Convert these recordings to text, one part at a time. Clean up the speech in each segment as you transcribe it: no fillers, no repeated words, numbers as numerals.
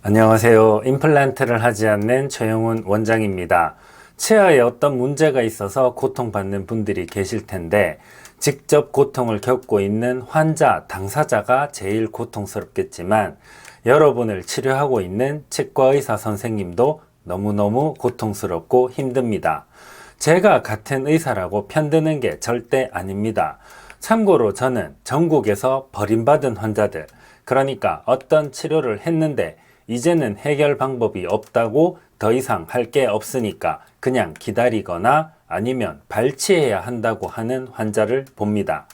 안녕하세요. 임플란트를 하지 않는 최영훈 원장입니다. 치아에 어떤 문제가 있어서 고통받는 분들이 계실 텐데 직접 고통을 겪고 있는 환자, 당사자가 제일 고통스럽겠지만 여러분을 치료하고 있는 치과의사 선생님도 너무너무 고통스럽고 힘듭니다. 제가 같은 의사라고 편드는 게 절대 아닙니다. 참고로 저는 전국에서 버림받은 환자들, 그러니까 어떤 치료를 했는데 이제는 해결 방법이 없다고 더 이상 할 게 없으니까 그냥 기다리거나 아니면 발치해야 한다고 하는 환자를 봅니다.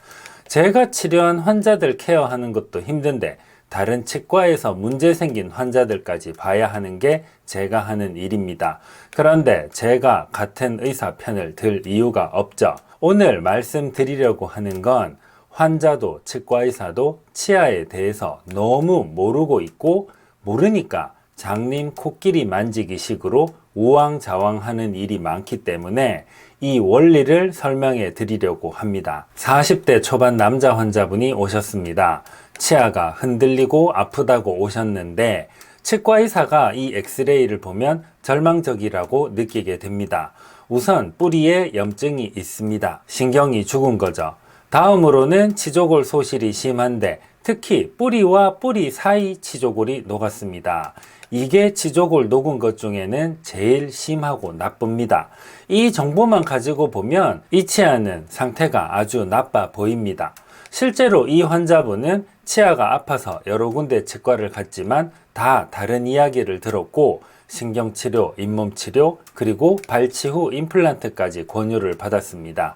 제가 치료한 환자들 케어하는 것도 힘든데 다른 치과에서 문제 생긴 환자들까지 봐야 하는 게 제가 하는 일입니다. 그런데 제가 같은 의사 편을 들 이유가 없죠. 오늘 말씀드리려고 하는 건 환자도 치과의사도 치아에 대해서 너무 모르고 있고 모르니까 장님 코끼리 만지기 식으로 우왕좌왕하는 일이 많기 때문에 이 원리를 설명해 드리려고 합니다. 40대 초반 남자 환자분이 오셨습니다. 치아가 흔들리고 아프다고 오셨는데 치과의사가 이 엑스레이를 보면 절망적이라고 느끼게 됩니다. 우선 뿌리에 염증이 있습니다. 신경이 죽은 거죠. 다음으로는 치조골 소실이 심한데 특히 뿌리와 뿌리 사이 치조골이 녹았습니다. 이게 치조골 녹은 것 중에는 제일 심하고 나쁩니다. 이 정보만 가지고 보면 이 치아는 상태가 아주 나빠 보입니다. 실제로 이 환자분은 치아가 아파서 여러 군데 치과를 갔지만 다 다른 이야기를 들었고 신경치료, 잇몸치료, 그리고 발치 후 임플란트까지 권유를 받았습니다.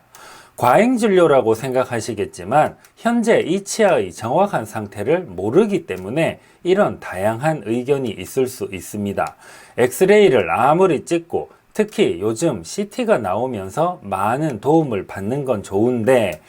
과잉진료라고 생각하시겠지만 현재 이 치아의 정확한 상태를 모르기 때문에 이런 다양한 의견이 있을 수 있습니다. 엑스레이를 아무리 찍고 특히 요즘 CT가 나오면서 많은 도움을 받는 건 좋은데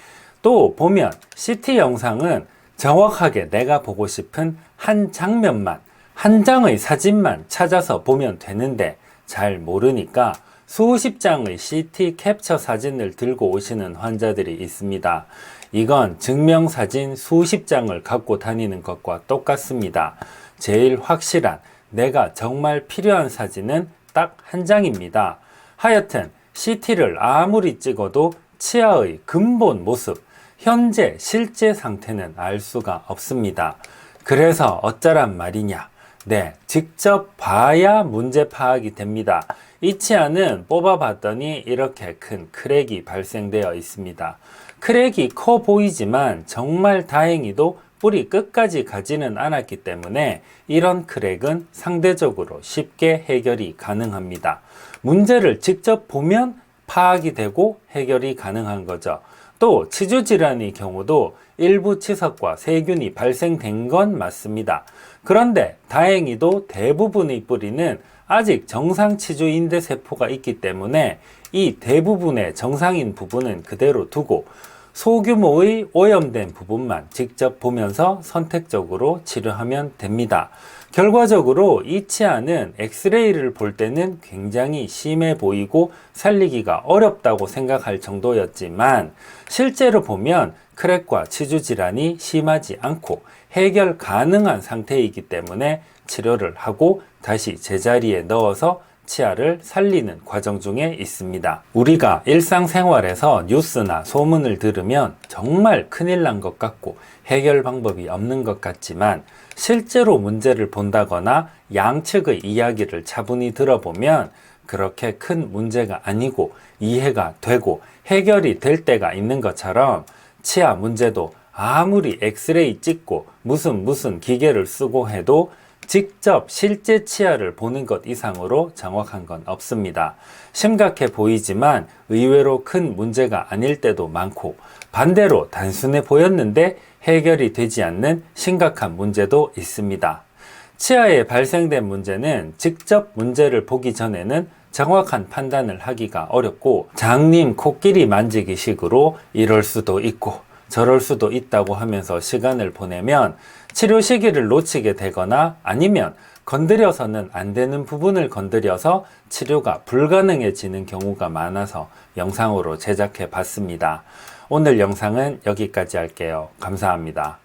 또 보면 CT 영상은 정확하게 내가 보고 싶은 한 장면만, 한 장의 사진만 찾아서 보면 되는데 잘 모르니까 수십 장의 CT 캡처 사진을 들고 오시는 환자들이 있습니다. 이건 증명사진 수십 장을 갖고 다니는 것과 똑같습니다. 제일 확실한 내가 정말 필요한 사진은 딱 한 장입니다. 하여튼 CT를 아무리 찍어도 치아의 근본 모습, 현재 실제 상태는 알 수가 없습니다. 그래서 어쩌란 말이냐? 네, 직접 봐야 문제 파악이 됩니다. 이 치아는 뽑아봤더니 이렇게 큰 크랙이 발생되어 있습니다. 크랙이 커 보이지만 정말 다행히도 뿌리 끝까지 가지는 않았기 때문에 이런 크랙은 상대적으로 쉽게 해결이 가능합니다. 문제를 직접 보면 파악이 되고 해결이 가능한 거죠. 또 치주질환의 경우도 일부 치석과 세균이 발생된 건 맞습니다. 그런데 다행히도 대부분의 뿌리는 아직 정상 치주인대 세포가 있기 때문에 이 대부분의 정상인 부분은 그대로 두고 소규모의 오염된 부분만 직접 보면서 선택적으로 치료하면 됩니다. 결과적으로 이 치아는 엑스레이를 볼 때는 굉장히 심해 보이고 살리기가 어렵다고 생각할 정도였지만 실제로 보면 크랙과 치주 질환이 심하지 않고 해결 가능한 상태이기 때문에 치료를 하고 다시 제자리에 넣어서 치아를 살리는 과정 중에 있습니다. 우리가 일상생활에서 뉴스나 소문을 들으면 정말 큰일 난 것 같고 해결 방법이 없는 것 같지만 실제로 문제를 본다거나 양측의 이야기를 차분히 들어보면 그렇게 큰 문제가 아니고 이해가 되고 해결이 될 때가 있는 것처럼 치아 문제도 아무리 엑스레이 찍고 무슨 기계를 쓰고 해도 직접 실제 치아를 보는 것 이상으로 정확한 건 없습니다. 심각해 보이지만 의외로 큰 문제가 아닐 때도 많고 반대로 단순해 보였는데 해결이 되지 않는 심각한 문제도 있습니다. 치아에 발생된 문제는 직접 문제를 보기 전에는 정확한 판단을 하기가 어렵고 장님 코끼리 만지기 식으로 이럴 수도 있고 저럴 수도 있다고 하면서 시간을 보내면 치료 시기를 놓치게 되거나 아니면 건드려서는 안 되는 부분을 건드려서 치료가 불가능해지는 경우가 많아서 영상으로 제작해 봤습니다. 오늘 영상은 여기까지 할게요. 감사합니다.